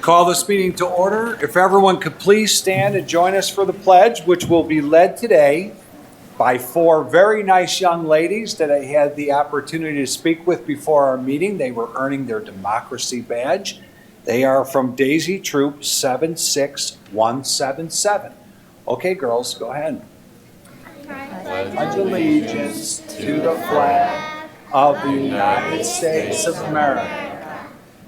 Call this meeting to order. If everyone could please stand and join us for the pledge, which will be led today by four very nice young ladies that I had the opportunity to speak with before our meeting. They were earning their democracy badge. They are from Daisy Troop 76177. Okay, girls, go ahead. Pledge allegiance to the flag of the United States of America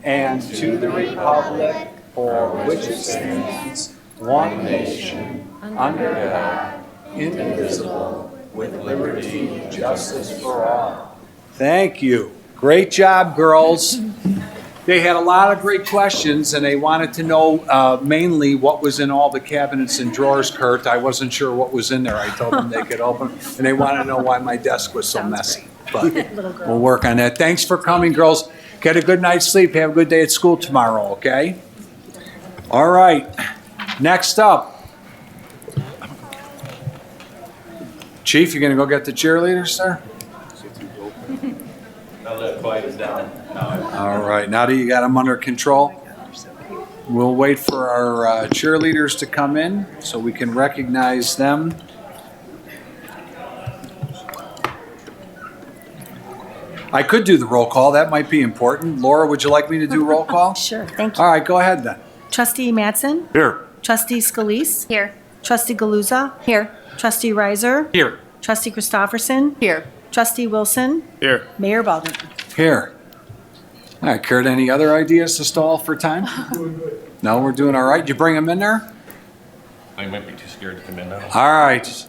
and to the republic for which it stands, one nation, under God, indivisible, with liberty and justice for all. Thank you. Great job, girls. They had a lot of great questions, and they wanted to know mainly what was in all the cabinets and drawers, Kurt. I wasn't sure what was in there. I told them they could open, and they wanted to know why my desk was so messy. But we'll work on that. Thanks for coming, girls. Get a good night's sleep. Have a good day at school tomorrow, okay? All right. Next up. Chief, you going to go get the cheerleaders, sir? Now that quiet is down. All right. Now that you got them under control, we'll wait for our cheerleaders to come in so we can recognize them. I could do the roll call. That might be important. Laura, would you like me to do roll call? Sure, thank you. All right, go ahead then. Trustee Mattson? Here. Trustee Scalise? Here. Trustee Galuza? Here. Trustee Reiser? Here. Trustee Christofferson? Here. Trustee Wilson? Here. Mayor Baldwin? Here. All right, Kurt, any other ideas to stall for time? No, we're doing all right. Did you bring them in there? I might be too scared to come in now. All right.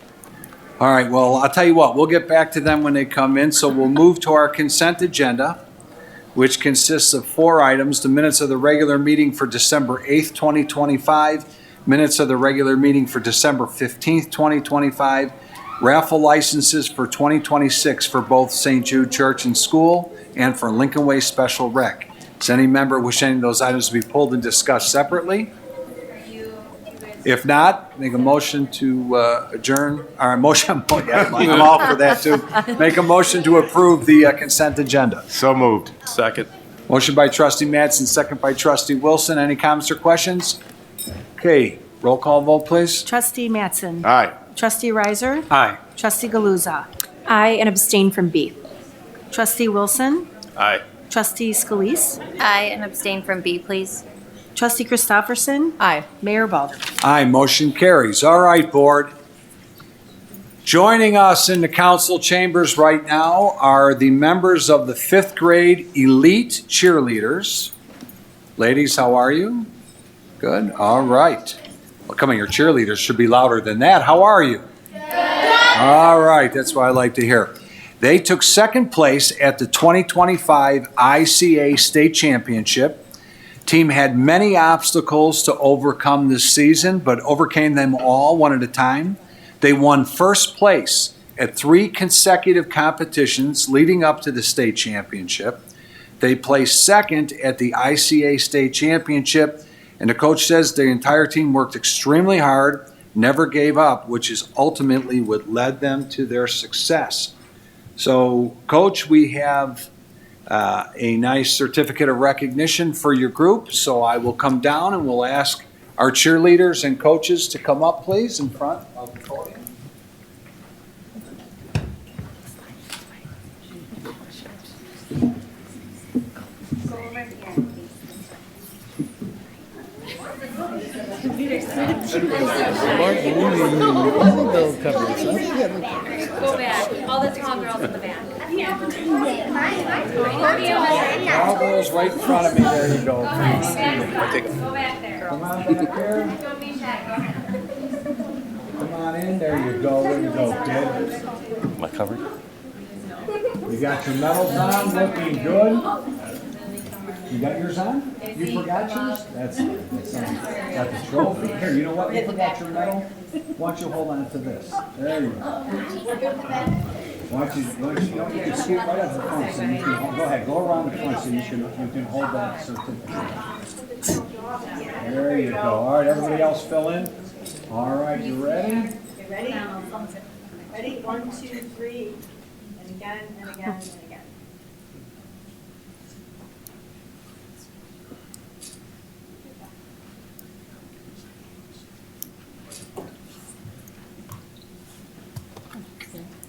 All right, well, I'll tell you what, we'll get back to them when they come in. So we'll move to our consent agenda, which consists of 4 items: the minutes of the regular meeting for December 8th, 2025, minutes of the regular meeting for December 15th, 2025, raffle licenses for 2026 for both St. Jude Church and School and for Lincoln Way Special Rec. Does any member wish any of those items to be pulled and discussed separately? If not, make a motion to adjourn, or motion, I'm all for that too. Make a motion to approve the consent agenda. So moved. Second. Motion by trustee Mattson, second by trustee Wilson. Any comments or questions? Okay, roll call vote, please. Trustee Mattson? Aye. Trustee Reiser? Aye. Trustee Galuza? I and abstain from B. Trustee Wilson? Aye. Trustee Scalise? I and abstain from B, please. Trustee Christofferson? Aye. Mayor Baldwin? Aye, motion carries. All right, board. Joining us in the council chambers right now are the members of the 5th grade elite cheerleaders. Ladies, how are you? Good. All right. Well, come on, your cheerleaders should be louder than that. How are you? Good. All right, that's what I like to hear. They took second place at the 2025 ICA State Championship. Team had many obstacles to overcome this season, but overcame them all one at a time. They won first place at 3 consecutive competitions leading up to the state championship. They placed second at the ICA State Championship, and the coach says the entire team worked extremely hard, never gave up, which is ultimately what led them to their success. So, Coach, we have a nice certificate of recognition for your group. So I will come down and we'll ask our cheerleaders and coaches to come up, please, in front of the podium. Go back. All the tall girls in the back. All girls right in front of me. There you go. Go back there. Come on back there. Don't be shy. Go ahead. Come on in. There you go. There you go, kid. Am I covered? You got your medals on, looking good. You got yours on? You forgot yours? That's on. Got the trophy. Here, you know what? You forgot your medal? Why don't you hold on to this? There you go. Why don't you can scoot right up the front so you can, go ahead, go around the front so you can hold that certificate. There you go. All right, everybody else fill in. All right, you ready? You ready? Ready? 1, 2, 3. And again, and again, and again.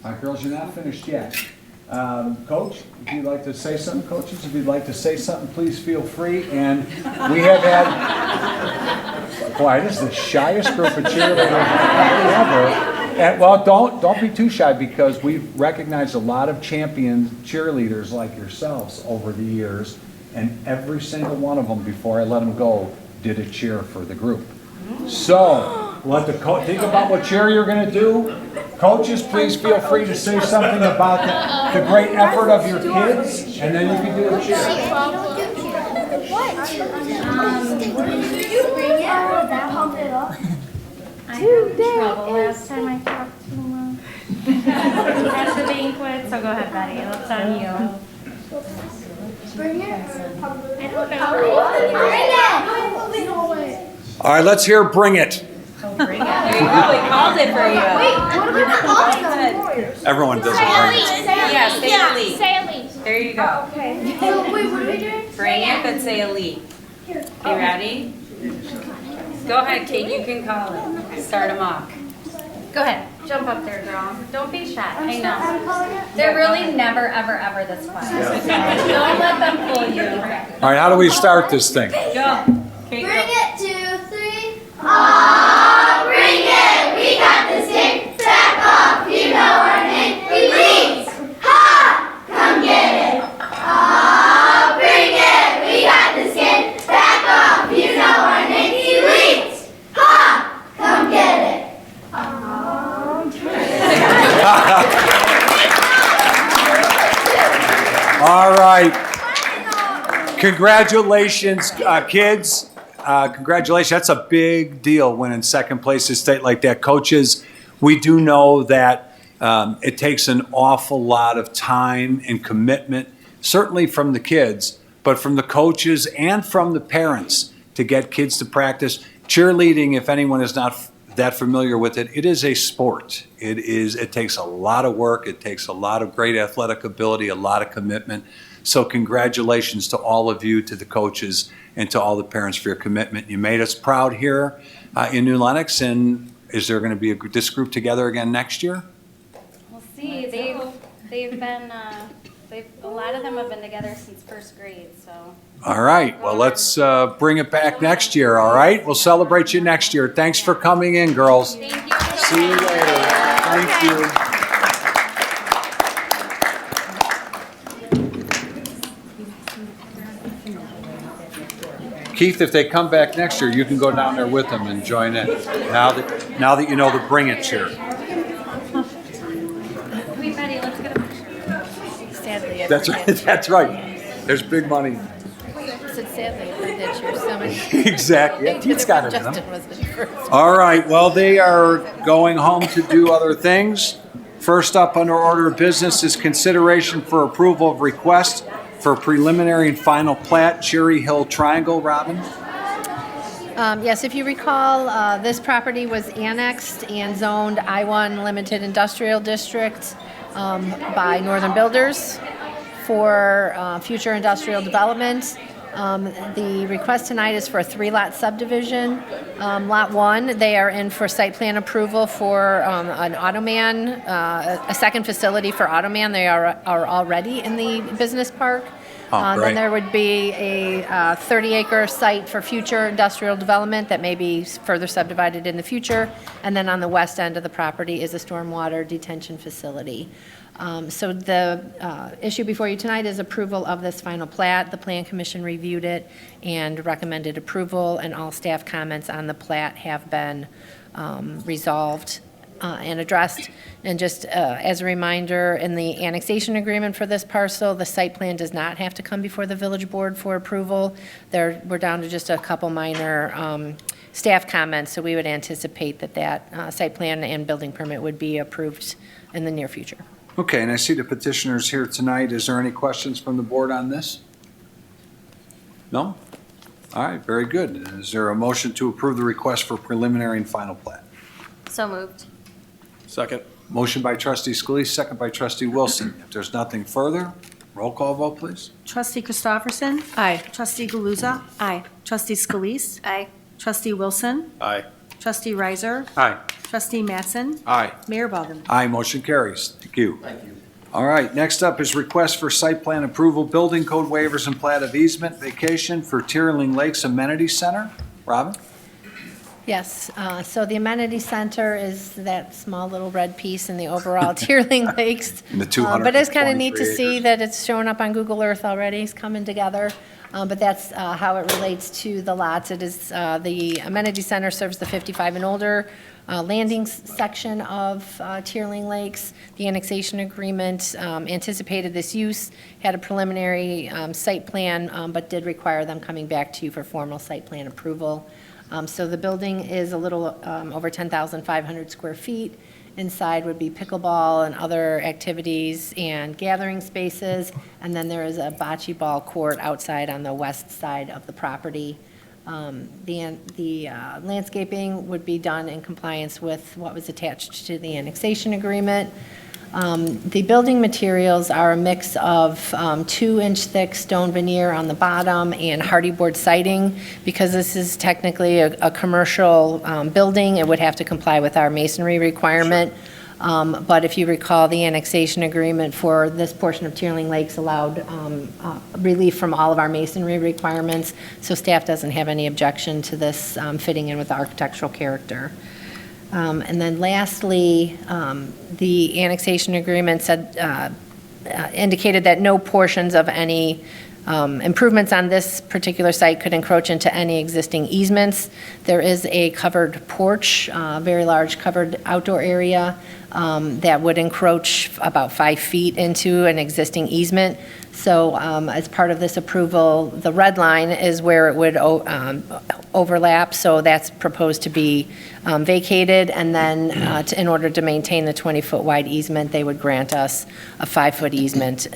All right, girls, you're not finished yet. Coach, if you'd like to say something, coaches, if you'd like to say something, please feel free. And we have had, boy, this is the shyest group of cheerleaders ever. And, well, don't be too shy, because we've recognized a lot of champion cheerleaders like yourselves over the years, and every single one of them, before I let them go, did a cheer for the group. So, let the coach think about what cheer you're going to do. Coaches, please feel free to say something about the great effort of your kids, and then you can do a cheer. I got in trouble last time I talked too much. At the banquet, so go ahead, Betty, that's on you. Bring it. I don't know. Bring it. All right, let's hear Bring It. Bring it. There you go. We called it for you. What about the Everyone does Bring It. Yes, say elite. Say elite. There you go. Okay. Wait, what are we doing? Bring it, but say elite. Okay, ready? Go ahead, Kate, you can call it. Start them off. Go ahead, jump up there, girl. Don't be shy, I know. They're really never, ever, ever this fun. Don't let them fool you. All right, how do we start this thing? Go. Kate, Bring go. it, 2, 3. Aw, bring it. We got this game. Back off, you know our name. Elite. Ha! Come get it. Aw, bring it. We got this game. Back off, you know our name. Elite. Ha! Come get it. All right. Congratulations, kids. Congratulations. That's a big deal winning second place in state like that. Coaches, we do know that it takes an awful lot of time and commitment, certainly from the kids, but from the coaches and from the parents to get kids to practice. Cheerleading, if anyone is not that familiar with it, it is a sport. It takes a lot of work. It takes a lot of great athletic ability, a lot of commitment. So congratulations to all of you, to the coaches, and to all the parents for your commitment. You made us proud here in New Lenox, and is there going to be this group together again next year? We'll see, they've been, a lot of them have been together since first grade, so. All right, well, let's bring it back next year, all right? We'll celebrate you next year. Thanks for coming in, girls. Thank you. See you later. Thank you. Keith, if they come back next year, you can go down there with them and join in. Now that you know the Bring It cheer. Wait, Betty, let's get a picture. Sadly, I That's forget. right. That's right. There's big money. I said sadly, I forget your summons. Exactly. Yeah, Keith's got it in him. Justin wasn't first. All right, well, they are going home to do other things. First up under order of business is consideration for approval of request for preliminary and final plat, Cherry Hill Triangle. Robin? Yes, if you recall, this property was annexed and zoned I-1 Limited Industrial District by Northern Builders for future industrial development. The request tonight is for a 3-lot subdivision. Lot 1, they are in for site plan approval for an Automan, a second facility for Automan. They are already in the business park. Oh, great. Then there would be a 30-acre site for future industrial development that may be further subdivided in the future. And then on the west end of the property is a stormwater detention facility. So the issue before you tonight is approval of this final plat. The Plan Commission reviewed it and recommended approval, and all staff comments on the plat have been resolved and addressed. And just as a reminder, in the annexation agreement for this parcel, the site plan does not have to come before the village board for approval. We're down to just a couple minor staff comments, so we would anticipate that site plan and building permit would be approved in the near future. Okay, and I see the petitioners here tonight. Is there any questions from the board on this? No? All right, very good. Is there a motion to approve the request for preliminary and final plat? So moved. Second. Motion by trustee Scalise, second by trustee Wilson. If there's nothing further, roll call vote, please. Trustee Christopherson? Aye. Trustee Galuza? Aye. Trustee Scalise? Aye. Trustee Wilson? Aye. Trustee Riser. Aye. Trustee Mattson. Aye. Mayor Baldwin. Aye, motion carries. Thank you. Thank you. All right, next up is request for site plan approval, building code waivers and plat of easement vacation for Teerling Lakes Amenity Center. Robin? Yes, so the amenity center is that small little red piece in the overall Teerling Lakes. In the But it's kind of neat to 223 see acres. that it's showing up on Google Earth already, it's coming together. But that's how it relates to the lots. It is, the amenity center serves the 55 and older landing section of Teerling Lakes. The annexation agreement anticipated this use, had a preliminary site plan, but did require them coming back to you for formal site plan approval. So the building is a little over 10,500 square feet. Inside would be pickleball and other activities and gathering spaces. And then there is a bocce ball court outside on the west side of the property. The landscaping would be done in compliance with what was attached to the annexation agreement. The building materials are a mix of 2-inch thick stone veneer on the bottom and hardy board siding. Because this is technically a commercial building, it would have to comply with our masonry requirement. But if you recall, the annexation agreement for this portion of Teerling Lakes allowed relief from all of our masonry requirements, so staff doesn't have any objection to this fitting in with the architectural character. And then lastly, the annexation agreement said, indicated that no portions of any improvements on this particular site could encroach into any existing easements. There is a covered porch, very large covered outdoor area that would encroach about 5 feet into an existing easement. So as part of this approval, the red line is where it would overlap, so that's proposed to be vacated, and then in order to maintain the 20-foot wide easement, they would grant us a 5-foot easement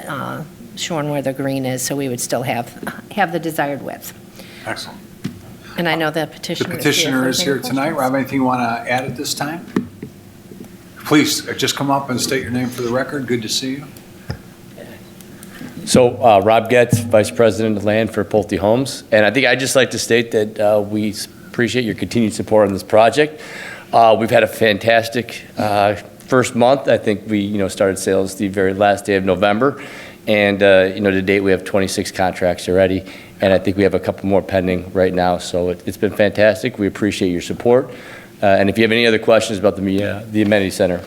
showing where the green is, so we would still have the desired width. Excellent. And I know the The petitioner is here. petitioner is If here there's any tonight. questions. Rob, anything you want to add at this time? Please, just come up and state your name for the record. Good to see you. So Rob Getz, Vice President of Land for Pulte Homes. And I think I'd just like to state that we appreciate your continued support on this project. We've had a fantastic first month. I think we started sales the very last day of November. And to date, we have 26 contracts already. And I think we have a couple more pending right now. So it's been fantastic. We appreciate your support. And if you have any other questions about the amenity center,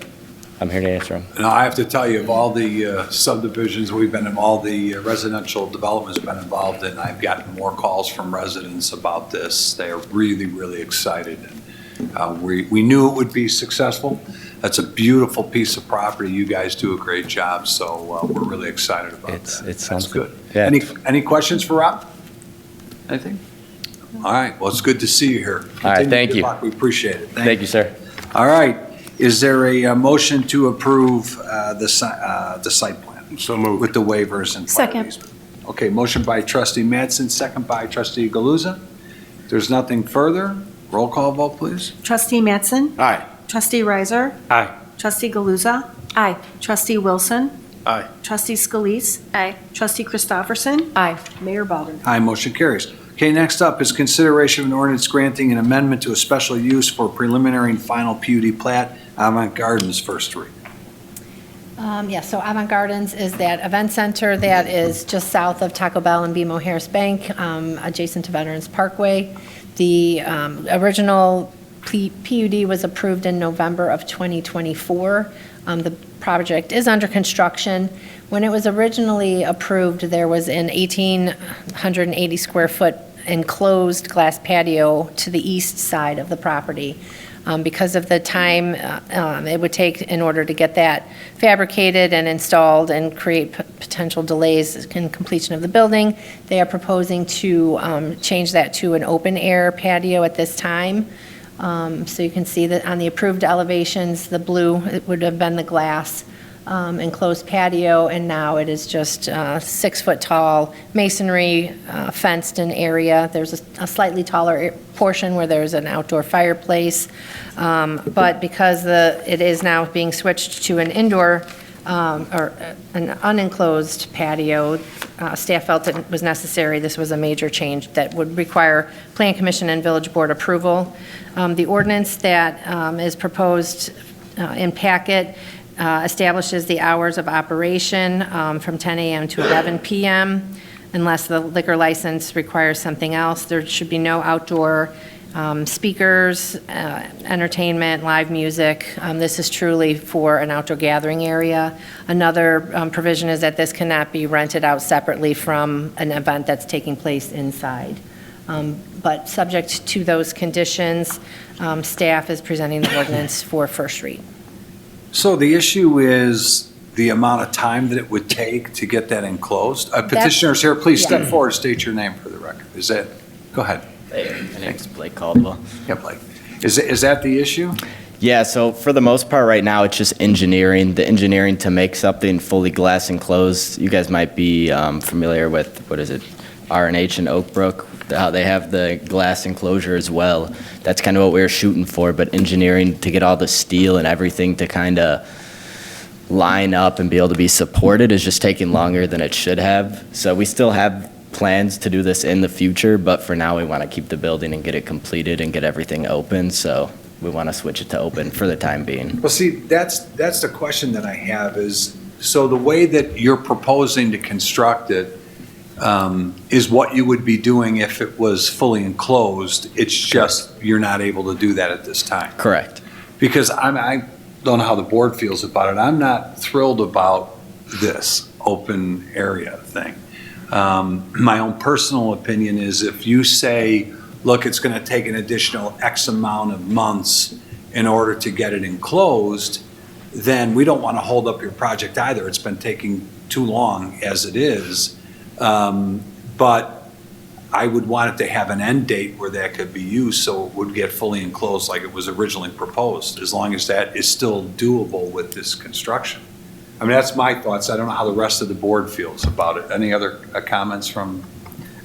I'm here to answer them. Now, I have to tell you, of all the subdivisions we've been in, all the residential developments been involved in, I've gotten more calls from residents about this. They are really, really excited. And we knew it would be successful. That's a beautiful piece of property. You guys do a great job, so we're really excited about that. It sounds That's good. Yeah. Any questions for Rob? Anything? All right, well, it's good to see you here. All right, Continue. thank Good you. luck. We appreciate it. Thank you, sir. All right, is there a motion to approve the site plan? So moved. With the waivers and plat Second. easement? Okay, motion by trustee Mattson, second by trustee Galuza. If there's nothing further, roll call vote, please. Trustee Mattson. Aye. Trustee Riser. Aye. Trustee Galuza. Aye. Trustee Wilson. Aye. Trustee Scalise. Aye. Trustee Christopherson. Aye. Mayor Baldwin. Aye, motion carries. Okay, next up is consideration of an ordinance granting an amendment to a special use for preliminary and final P.U.D. plat, Avant Gardens, first read. So Avant Gardens is that event center that is just south of Taco Bell and BMO Harris Bank, adjacent to Veterans Parkway. The original P.U.D. was approved in November of 2024. The project is under construction. When it was originally approved, there was an 1,880 square foot enclosed glass patio to the east side of the property. Because of the time it would take in order to get that fabricated and installed and create potential delays in completion of the building, they are proposing to change that to an open air patio at this time. So you can see that on the approved elevations, the blue, it would have been the glass enclosed patio, and now it is just 6 foot tall masonry fenced in area. There's a slightly taller portion where there's an outdoor fireplace, but because it is now being switched to an indoor or an unenclosed patio. Staff felt it was necessary. This was a major change that would require Plan Commission and Village Board approval. The ordinance that is proposed in packet establishes the hours of operation from 10 a.m. to 11 p.m. Unless the liquor license requires something else. There should be no outdoor speakers, entertainment, live music. This is truly for an outdoor gathering area. Another provision is that this cannot be rented out separately from an event that's taking place inside. But subject to those conditions, staff is presenting the ordinance for first read. So the issue is the amount of time that it would take to get that enclosed? Petitioners here, please step yeah. forward, state your name for the record. Is that, go ahead. Hey, my name's Blake Caldwell. Yeah, Blake. Is that the issue? Yeah, so for the most part right now, it's just engineering. The engineering to make something fully glass enclosed. You guys might be familiar with, what is it, R&H and Oak Brook, how they have the glass enclosure as well. That's kind of what we were shooting for, but engineering to get all the steel and everything to kind of line up and be able to be supported is just taking longer than it should have. So we still have plans to do this in the future, but for now we want to keep the building and get it completed and get everything open. So we want to switch it to open for the time being. Well, see, that's the question that I have is, so the way that you're proposing to construct it is what you would be doing if it was fully enclosed. It's just you're not able to do that at this time. Correct. Because I don't know how the board feels about it. I'm not thrilled about this open area thing. My own personal opinion is if you say, look, it's going to take an additional X amount of months in order to get it enclosed, then we don't want to hold up your project either. It's been taking too long as it is. But I would want it to have an end date where that could be used so it would get fully enclosed like it was originally proposed, as long as that is still doable with this construction. I mean, that's my thoughts. I don't know how the rest of the board feels about it. Any other comments from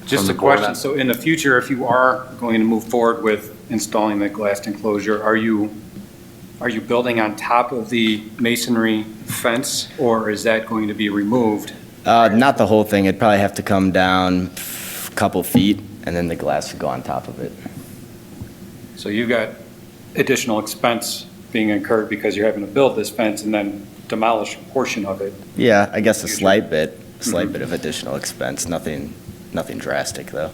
Just the a board? question, so in the future, if you are going to move forward with installing the glass enclosure, are you building on top of the masonry fence, or is that going to be removed? Not the whole thing. It'd probably have to come down a couple feet and then the glass would go on top of it. So you've got additional expense being incurred because you're having to build this fence and then demolish a portion of it. Yeah, I guess a slight bit of additional expense. Nothing drastic though.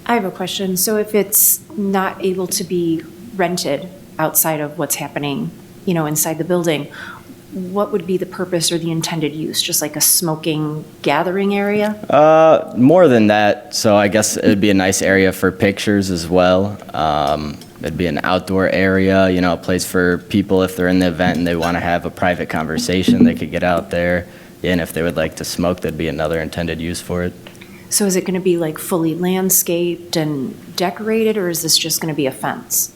I have a question. So if it's not able to be rented outside of what's happening, inside the building, what would be the purpose or the intended use? Just like a smoking gathering area? More than that. So I guess it'd be a nice area for pictures as well. It'd be an outdoor area, a place for people if they're in the event and they want to have a private conversation, they could get out there. And if they would like to smoke, that'd be another intended use for it. So is it going to be like fully landscaped and decorated, or is this just going to be a fence?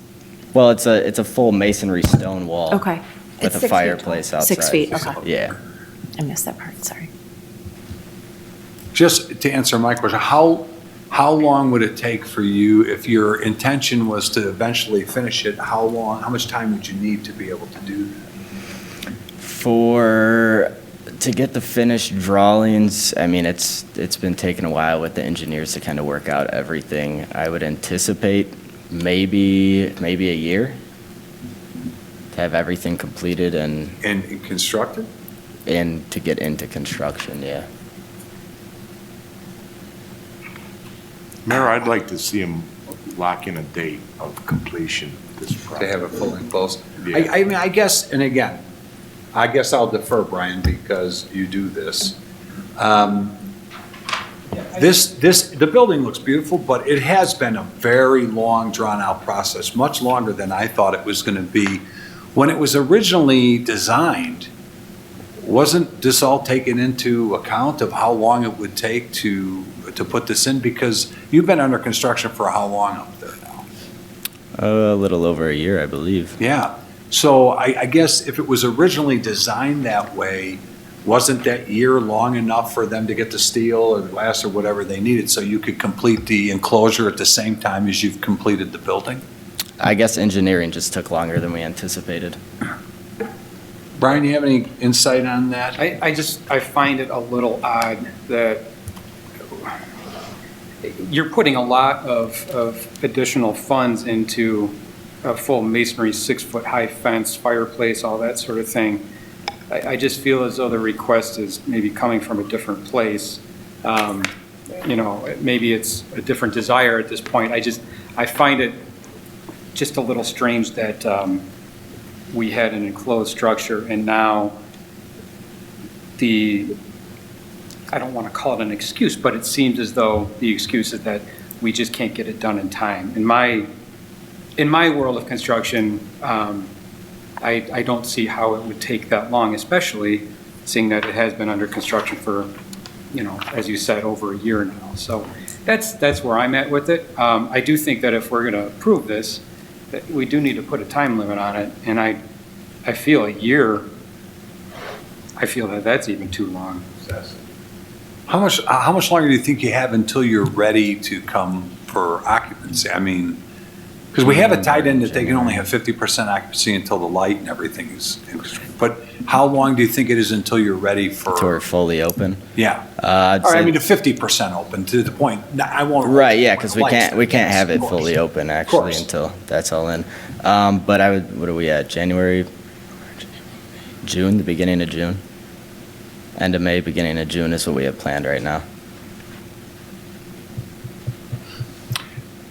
Well, it's a full masonry stone wall. Okay. With a fireplace outside. 6 feet, okay. Yeah. I missed that part, sorry. Just to answer my question, how long would it take for you, if your intention was to eventually finish it, how much time would you need to be able to do that? To get the finished drawings, I mean, it's been taking a while with the engineers to kind of work out everything. I would anticipate maybe a year to have everything completed and constructed? And to get into construction, yeah. Mayor, I'd like to see him lock in a date of completion of this project. To have it fully enclosed? Yeah. I mean, I guess, and again, I guess I'll defer, Brian, because you do this. The building looks beautiful, but it has been a very long, drawn-out process, much longer than I thought it was going to be. When it was originally designed, wasn't this all taken into account of how long it would take to put this in? Because you've been under construction for how long up there now? A little over a year, I believe. Yeah. So I guess if it was originally designed that way, wasn't that year long enough for them to get the steel or the glass or whatever they needed so you could complete the enclosure at the same time as you've completed the building? I guess engineering just took longer than we anticipated. Brian, you have any insight on that? I find it a little odd that you're putting a lot of additional funds into a full masonry, 6-foot-high fence, fireplace, all that sort of thing. I just feel as though the request is maybe coming from a different place. You know, maybe it's a different desire at this point. I find it just a little strange that we had an enclosed structure and now I don't want to call it an excuse, but it seems as though the excuse is that we just can't get it done in time. In my world of construction, I don't see how it would take that long, especially seeing that it has been under construction for, you know, as you said, over a year now. So that's where I'm at with it. I do think that if we're going to approve this, that we do need to put a time limit on it. And I feel a year, I feel that that's even too long. How much longer do you think you have until you're ready to come for occupancy? I mean, because we have it tied in that they can only have 50% occupancy until the light and everything is, but how long do you think it is until you're ready for? Until we're fully open. Yeah. I'd Or I say- mean, to 50% open to the point, I won't. Right, yeah, because we Lights, can't have it of course. fully open actually course. until that's all in. But what are we at, January, June, the beginning of June? End of May, beginning of June is what we have planned right now.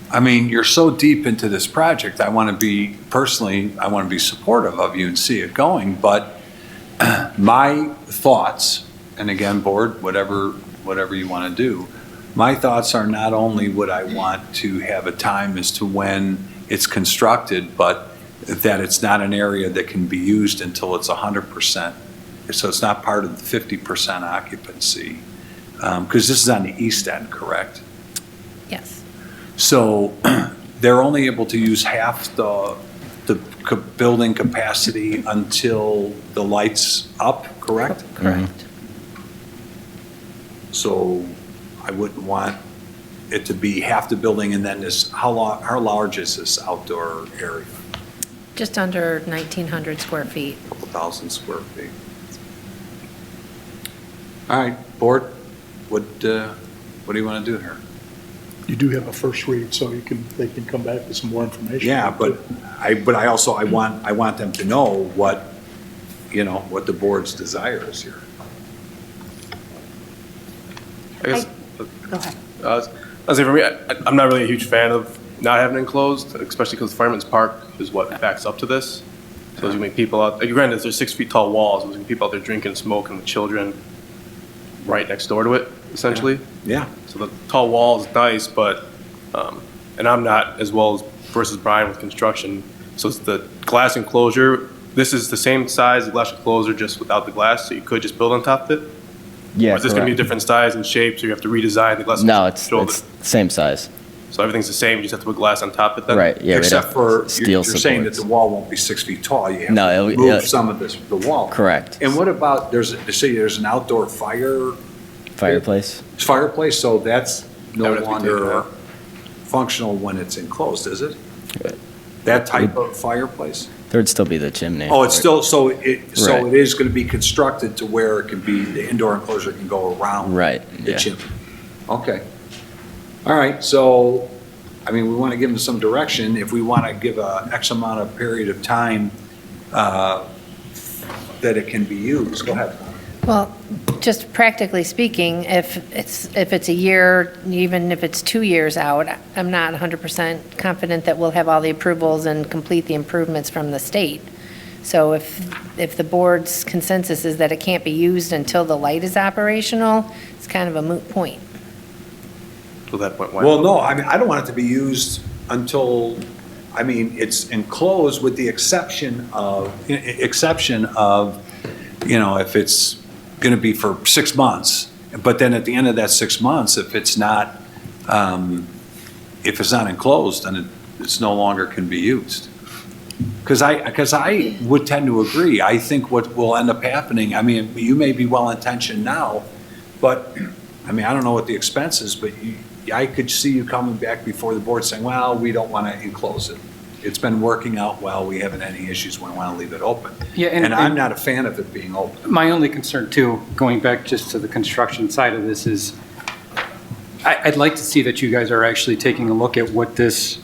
I mean, you're so deep into this project, I want to be supportive of you and see it going, but my thoughts, and again, board, whatever you want to do, my thoughts are not only would I want to have a time as to when it's constructed, but that it's not an area that can be used until it's 100%. So it's not part of the 50% occupancy. Because this is on the east end, correct? Yes. So they're only able to use half the building capacity until the light's up, correct? Correct. So I wouldn't want it to be half the building and then this, how large is this outdoor area? Just under 1,900 square feet. A couple thousand square feet. All right, board, what do you want to do here? You do have a first read, so they can come back with some more information. Yeah, but I want them to know what the board's desire is here. I guess, Go ahead. I'll say for me, I'm not really a huge fan of not having it enclosed, especially because Fireman's Park is what backs up to this. So there's gonna be people out, like, granted, there's 6 feet tall walls, there's gonna be people out there drinking, smoking with children right next door to it, essentially. Yeah. So the tall wall is nice, but, and I'm not as well as versus Brian with construction. So it's the glass enclosure. This is the same size, the glass enclosure, just without the glass, so you could just build on top of it? Yeah, Or is this gonna be a correct. different size and shape, so you have to redesign the glass? No, it's shoulder? same size. So everything's the same, you just have to put glass on top of it then? Right, yeah. we'd Except have for, steel you're saying that supports. the wall won't be 6 feet tall, you have No, to it'll- move some of the wall. Correct. And what about, there's an outdoor Fireplace? fireplace, so that's no That would have to be taken longer out. functional when it's enclosed, is it? That type of fireplace? There'd still be the chimney. Oh, it's still, so it Right. is going to be constructed to where it can be, the indoor enclosure can go around Right, the yeah. chimney. Okay. All right, so, I mean, we want to give them some direction. If we want to give a X amount of period of time that it can be used, go ahead. Well, just practically speaking, if it's a year, even if it's 2 years out, I'm not 100% confident that we'll have all the approvals and complete the improvements from the state. So if the board's consensus is that it can't be used until the light is operational, it's kind of a moot point. To that point, why? Well, no, I mean, I don't want it to be used until, I mean, it's enclosed with the exception of, if it's going to be for 6 months, but then at the end of that 6 months, if it's not enclosed, then it's no longer can be used. Because I would tend to agree. I think what will end up happening, I mean, you may be well-intentioned now, but, I mean, I don't know what the expense is, but I could see you coming back before the board saying, well, we don't want to enclose it. it's been working out well. We haven't had any issues. We want to leave it open. Yeah, And I'm not a fan of it being open. My only concern too, going back just to the construction side of this is, I'd like to see that you guys are actually taking a look at what this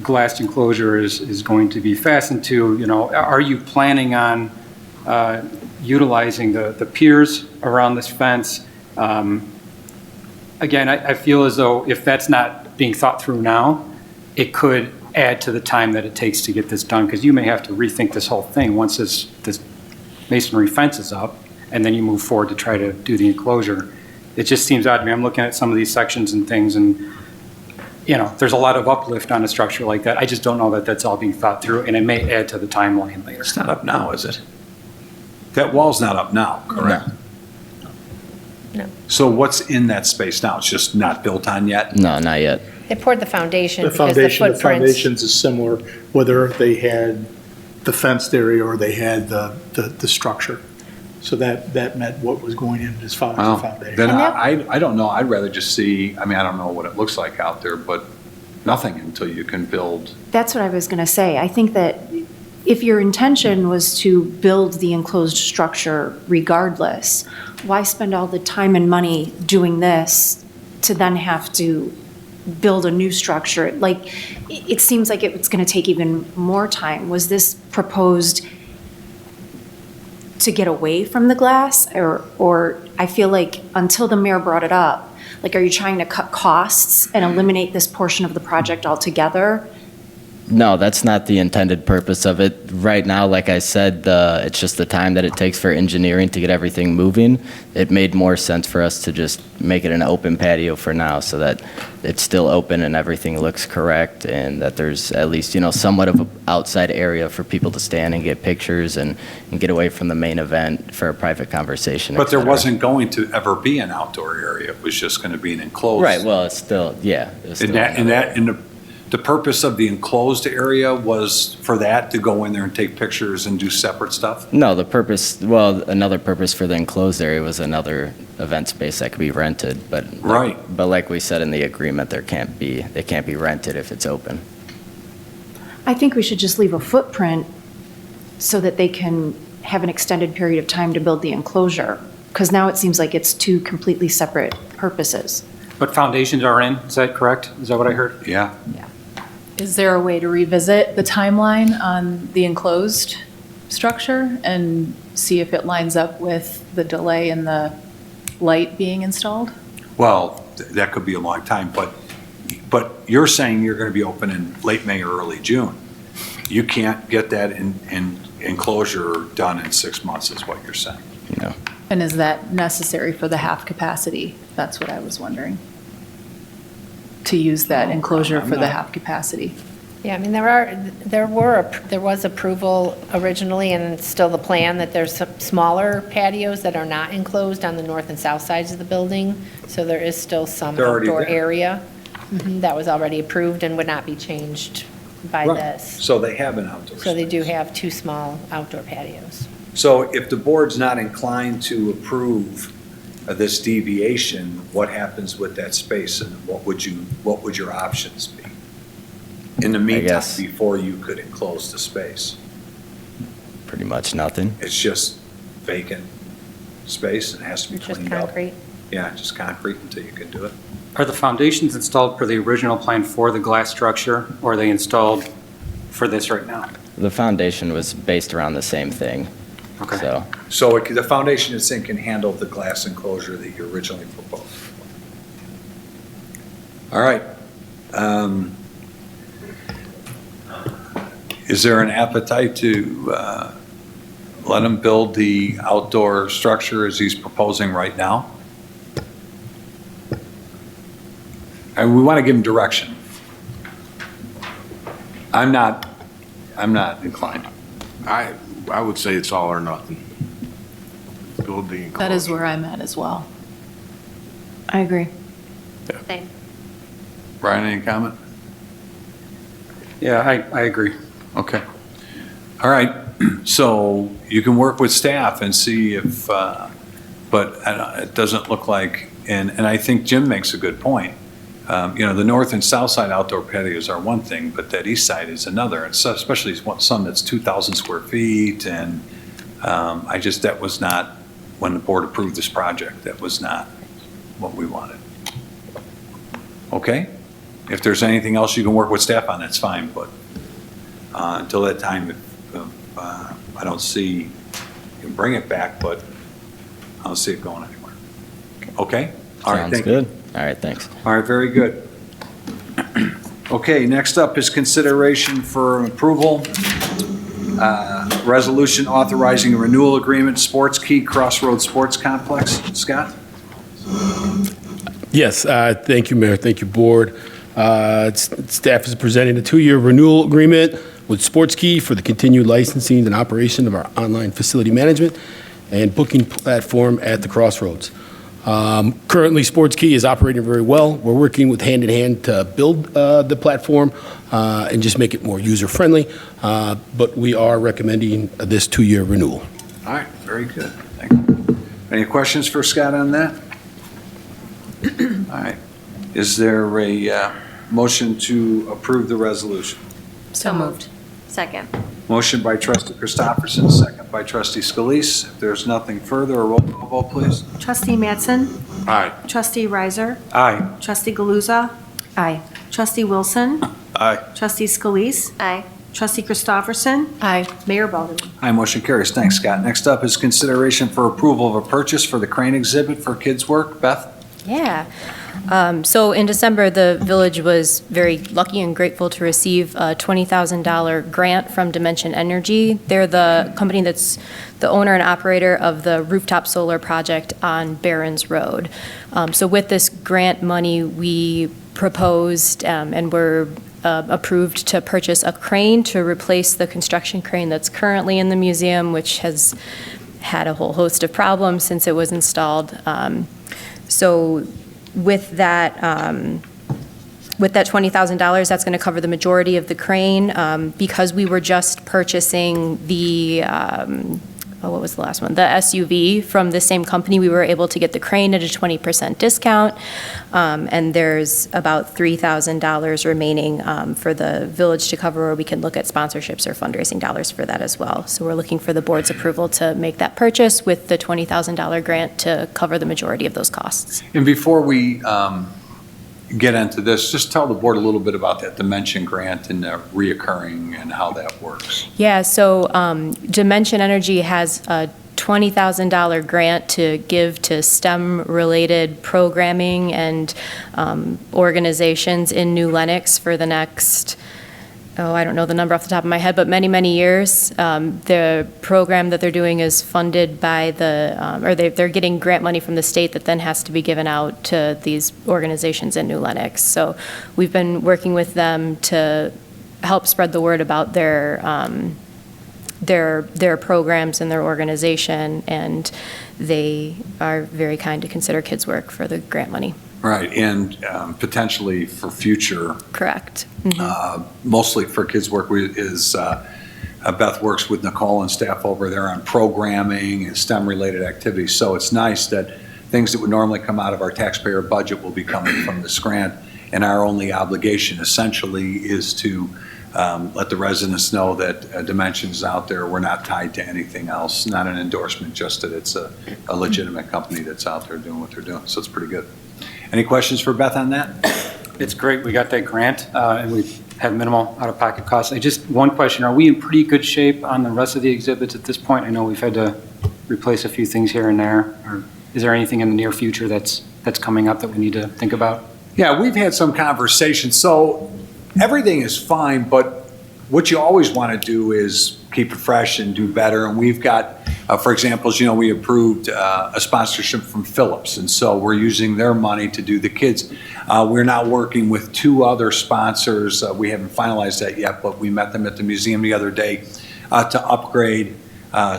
glass enclosure is going to be fastened to. You know, are you planning on utilizing the piers around this fence? Again, I feel as though if that's not being thought through now, it could add to the time that it takes to get this done, because you may have to rethink this whole thing once this masonry fence is up, and then you move forward to try to do the enclosure. It just seems odd to me. I'm looking at some of these sections and things, and, you know, there's a lot of uplift on a structure like that. I just don't know that that's all being thought through, and it may add to the timeline later. It's not up now, is it? That wall's not up now, correct? No. So what's in that space now? It's just not built on yet? No, not yet. They poured the foundation The because the foundation, the footprints. foundations is similar, whether they had the fenced area or they had the structure. So that meant what was going in as far as the Well, foundation. then I don't know. I'd rather just see, I mean, I don't know what it looks like out there, but nothing until you can build. That's what I was going to say. I think that if your intention was to build the enclosed structure regardless, why spend all the time and money doing this to then have to build a new structure? Like, it seems like it's going to take even more time. Was this proposed to get away from the glass? Or I feel like until the mayor brought it up, like, are you trying to cut costs and eliminate this portion of the project altogether? No, that's not the intended purpose of it. Right now, like I said, it's just the time that it takes for engineering to get everything moving. It made more sense for us to just make it an open patio for now so that it's still open and everything looks correct, and that there's at least, you know, somewhat of an outside area for people to stand and get pictures and get away from the main event for a private conversation. But there et cetera. wasn't going to ever be an outdoor area. It was just going to be an enclosed. Right, well, it's still, yeah. It's still The purpose of the enclosed area was for that to go in there and take pictures and do separate stuff? No, the purpose, well, another purpose for the enclosed area was another event space that could be rented, but. Right. But like we said in the agreement, they can't be rented if it's open. I think we should just leave a footprint so that they can have an extended period of time to build the enclosure, because now it seems like it's two completely separate purposes. But foundations are in, is that correct? Is that what I heard? Yeah. Is there a way to revisit the timeline on the enclosed structure and see if it lines up with the delay in the light being installed? Well, that could be a long time, but you're saying you're going to be open in late May or early June. You can't get that in enclosure done in 6 months is what you're saying. No. And is that necessary for the half capacity? That's what I was wondering. To use that enclosure for the half capacity. Yeah, I mean, there was approval originally, and it's still the plan that there's some smaller patios that are not enclosed on the north and south sides of the building. So there is still some They're already outdoor there. area that was already approved and would not be changed by Right. this. So they have an outdoor So they do space. have two small outdoor patios. So if the board's not inclined to approve this deviation, what happens with that space and what would your options be? In the meantime, guess- before you could enclose the space? Pretty much nothing. It's just vacant space and it has to be It's just cleaned up? concrete. Yeah, just concrete until you can do it. Are the foundations installed per the original plan for the glass structure, or are they installed for this right now? The foundation was based around the same thing. Okay. So the foundation it's in can handle the glass enclosure that you originally proposed. All right. Is there an appetite to let him build the outdoor structure as he's proposing right now? And we want to give him direction. I'm not inclined. I would say it's all or nothing. Build the enclosure. That is where I'm at as well. I agree. Same. Brian, any comment? Yeah, I agree. Okay. All right. So you can work with staff and see if, but it doesn't look like, and I think Jim makes a good point. The north and south side outdoor patios are one thing, but that east side is another, and so especially some that's 2,000 square feet, and that was not, when the board approved this project, that was not what we wanted. Okay? If there's anything else you can work with staff on, that's fine, but until that time, I don't see, you can bring it back, but I don't see it going anywhere. Okay? All right, Sounds thank good. you. All right, thanks. All right, very good. Okay, next up is consideration for approval. Resolution authorizing a renewal agreement, Sports Key Crossroads Sports Complex. Scott? Yes, thank you, Mayor. Thank you, Board. Staff is presenting a 2-year renewal agreement with Sports Key for the continued licensing and operation of our online facility management and booking platform at the Crossroads. Currently, Sports Key is operating very well. We're working with hand in hand to build the platform and just make it more user-friendly, but we are recommending this 2-year renewal. All right, very good. Thank you. Any questions for Scott on that? All right. Is there a motion to approve the resolution? So moved. Second. Motion by trustee Christopherson, second by trustee Scalise. If there's nothing further, a roll call vote, please. Trustee Mattson? Aye. Trustee Riser? Aye. Trustee Galuza? Aye. Trustee Wilson? Aye. Trustee Scalise? Aye. Trustee Christopherson? Aye. Mayor Belderman? Aye, motion carries. Thanks, Scott. Next up is consideration for approval of a purchase for the crane exhibit for KidsWork. Beth? Yeah. So in December, the village was very lucky and grateful to receive a $20,000 grant from Dimension Energy. They're the company that's the owner and operator of the rooftop solar project on Barron's Road. So with this grant money, we proposed and were approved to purchase a crane to replace the construction crane that's currently in the museum, which has had a whole host of problems since it was installed. So with that $20,000, that's going to cover the majority of the crane. Because we were just purchasing the, what was the last one? The SUV from the same company, we were able to get the crane at a 20% discount. And there's about $3,000 remaining for the village to cover, or we can look at sponsorships or fundraising dollars for that as well. So we're looking for the board's approval to make that purchase with the $20,000 grant to cover the majority of those costs. And before we get into this, just tell the board a little bit about that Dimension grant and the reoccurring and how that works. Yeah, so Dimension Energy has a $20,000 grant to give to STEM-related programming and organizations in New Lenox for the next, I don't know the number off the top of my head, but many, many years. The program that they're doing is funded by they're getting grant money from the state that then has to be given out to these organizations in New Lenox. So we've been working with them to help spread the word about their programs and their organization, and they are very kind to consider KidsWork for the grant money. Right, and potentially for future. Correct. Mostly for KidsWork Beth works with Nicole and staff over there on programming and STEM-related activities. So it's nice that things that would normally come out of our taxpayer budget will be coming from this grant, and our only obligation essentially is to let the residents know that Dimension's out there. We're not tied to anything else, not an endorsement, just that it's a legitimate company that's out there doing what they're doing. So it's pretty good. Any questions for Beth on that? It's great, we got that grant, and we've had minimal out-of-pocket costs. Just one question, are we in pretty good shape on the rest of the exhibits at this point? I know we've had to replace a few things here and there. Or is there anything in the near future that's coming up that we need to think about? Yeah, we've had some conversations. So everything is fine, but what you always want to do is keep it fresh and do better. And we've got, for example, as you know, we approved a sponsorship from Phillips, and so we're using their money to do the kids. We're now working with 2 other sponsors. We haven't finalized that yet, but we met them at the museum the other day to upgrade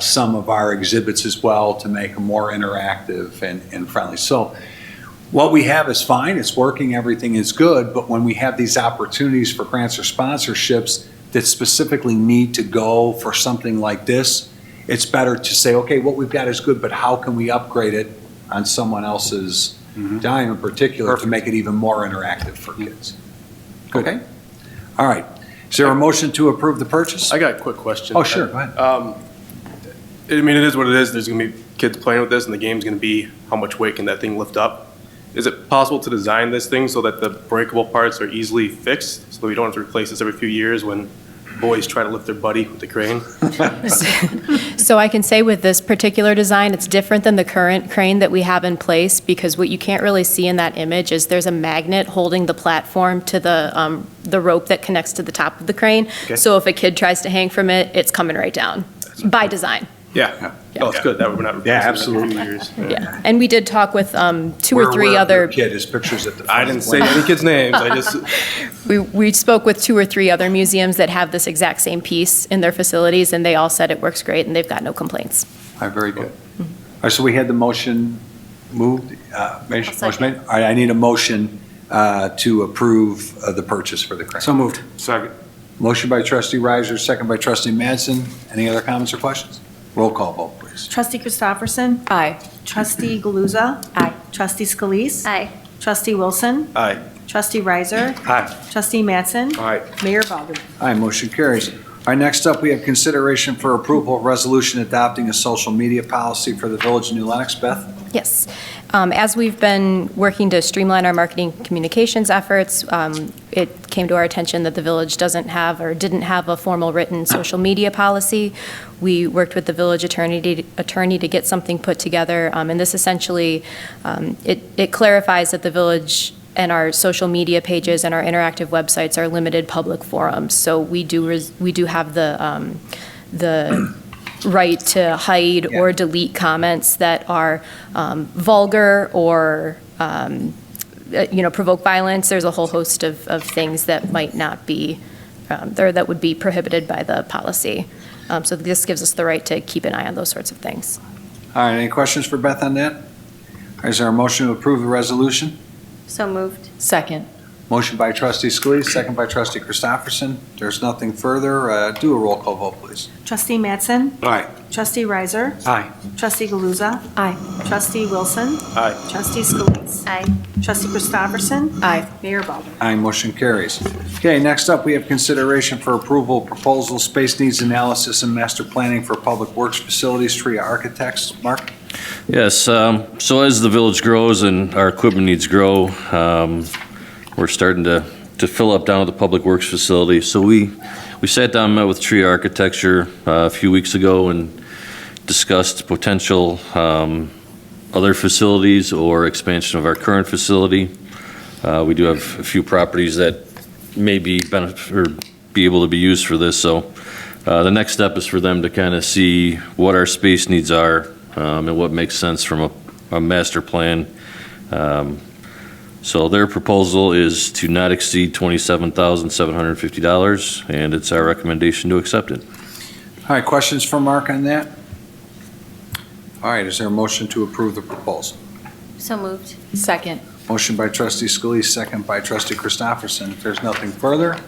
some of our exhibits as well to make them more interactive and friendly. So what we have is fine, it's working, everything is good, but when we have these opportunities for grants or sponsorships that specifically need to go for something like this, it's better to say, okay, what we've got is good, but how can we upgrade it on someone else's Time in particular to make it even more interactive for kids. Okay? All right. Is there a motion to approve the purchase? I got a quick question. Oh, sure, go ahead. I mean, it is what it is. There's going to be kids playing with this, and the game's going to be how much weight can that thing lift up. Is it possible to design this thing so that the breakable parts are easily fixed, so we don't have to replace this every few years when boys try to lift their buddy with the crane? So I can say with this particular design, it's different than the current crane that we have in place, because what you can't really see in that image is there's a magnet holding the platform to the rope that connects to the top of the crane. Okay. So if a kid tries to hang from it, it's coming right down, by design. Yeah. Oh, it's good that we're not replacing Yeah, it every absolutely. few years. Yeah. And we did talk with two or three Where other. your kid, his pictures at the front. I didn't say any kids' names. I just, We spoke with 2 or 3 other museums that have this exact same piece in their facilities, and they all said it works great, and they've got no complaints. All right, very good. All right, so we had the motion moved, motion made. All right, I need a motion to approve the purchase for the crane. So moved. Second. Motion by trustee Riser, second by trustee Madsen. Any other comments or questions? Roll call vote, please. Trustee Christopherson? Aye. Trustee Galuza? Aye. Trustee Scalise? Aye. Trustee Wilson? aye. Trustee Riser? Aye. Trustee Mattson? Aye. Mayor Balderman? Aye, motion carries. All right, next up, we have consideration for approval of resolution adopting a social media policy for the Village of New Lenox. Beth? Yes. As we've been working to streamline our marketing communications efforts, it came to our attention that the village doesn't have or didn't have a formal written social media policy. We worked with the village attorney to get something put together, and this essentially, it clarifies that the village and our social media pages and our interactive websites are limited public forums. So we do have the right to hide or delete comments that are vulgar or provoke violence. There's a whole host of things that might not be, or that would be prohibited by the policy. So this gives us the right to keep an eye on those sorts of things. All right, any questions for Beth on that? All right, is there a motion to approve the resolution? So moved. Second. Motion by trustee Scalise, second by trustee Christopherson. There's nothing further. Do a roll call vote, please. Trustee Mattson? Aye. Trustee Riser? Aye. Trustee Galuza? Aye. Trustee Wilson? Aye. Trustee Scalise? Aye. Trustee Christopherson? Aye. Mayor Balderman? Aye, motion carries. Okay, next up, we have consideration for approval of proposal, space needs analysis and master planning for public works facilities, Tria Architects. Mark? Yes, so as the village grows and our equipment needs grow, we're starting to fill up down at the Public Works facility. So we sat down and met with Tria Architecture a few weeks ago and discussed potential other facilities or expansion of our current facility. We do have a few properties that may be able to be used for this. So the next step is for them to kind of see what our space needs are and what makes sense from a master plan. So their proposal is to not exceed $27,750, and it's our recommendation to accept it. All right, questions from Mark on that? All right, is there a motion to approve the proposal? So moved. Second. Motion by trustee Scalise, second by trustee Christopherson. If there's nothing further,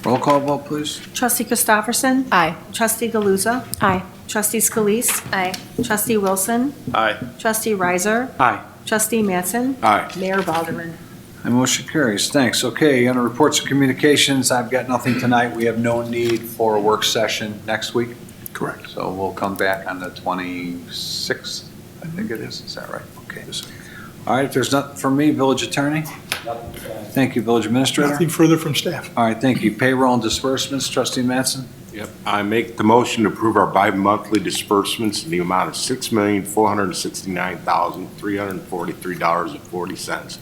roll call vote, please. Trustee Christopherson? Aye. Trustee Galuza? Aye. Trustee Scalise? Aye. Trustee Wilson? Aye. Trustee Riser? Aye. Trustee Mattson? Aye. Mayor Balderman? And motion carries. Thanks. Okay, under reports of communications, I've got nothing tonight. We have no need for a work session next week. Correct. So we'll come back on the 26th, I think it is. Is that right? Okay. All right, if there's nothing from me, village attorney? Thank you, village administrator. Nothing further from staff. All right, thank you. Payroll and disbursements, trustee Mattson? Yep. I make the motion to approve our bi-monthly disbursements in the amount of $6,469,343.40.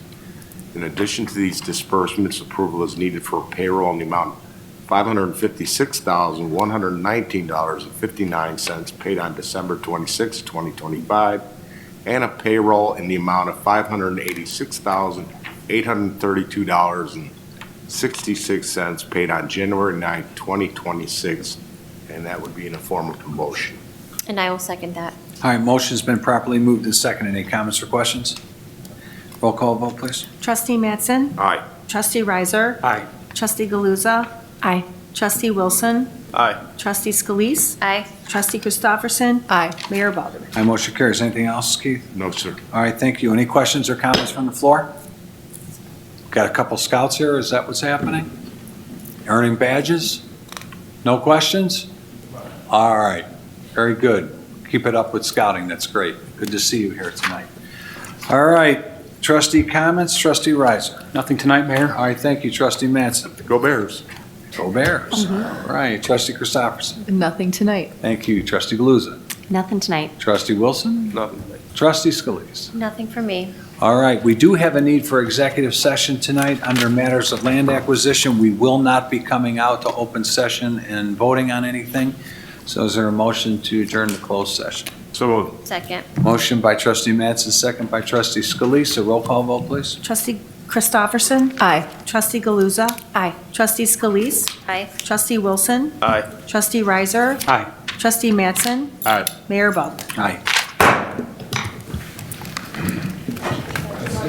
In addition to these disbursements, approval is needed for payroll in the amount of $556,119.59 paid on December 26, 2025, and a payroll in the amount of $586,832.66 paid on January 9, 2026, and that would be in the form of a motion. And I will second that. All right, motion's been properly moved and seconded. Any comments or questions? Roll call vote, please. Trustee Mattson? Aye. Trustee Riser? Aye. Trustee Galuza? Aye. Trustee Wilson. Aye. Trustee Scalise. Aye. Trustee Christopherson. Aye. Mayor Baldwin. My motion carries. Anything else, Keith? No, sir. All right, thank you. Any questions or comments from the floor? Got a couple scouts here. Is that what's happening? Earning badges? No questions? All right, very good. Keep it up with scouting. That's great. Good to see you here tonight. All right, trustee comments. Trustee Riser. Nothing tonight, Mayor? All right, thank you. Trustee Manson. Go Bears. Go Bears. All right, Trustee Christopherson. Nothing tonight. Thank you. Trustee Galuza. Nothing tonight. Trustee Wilson. Nothing. Trustee Scalise. Nothing for me. All right, we do have a need for executive session tonight under matters of land acquisition. We will not be coming out to open session and voting on anything. So is there a motion to adjourn the closed session? So moved. Second. Motion by Trustee Mattson, second by Trustee Scalise. A roll call vote, please. Trustee Christopherson. Aye. Trustee Galuza. Aye. Trustee Scalise. Aye. Trustee Wilson. Aye. Trustee Riser. Aye. Trustee Mattson. Aye. Mayor Baldwin. Aye.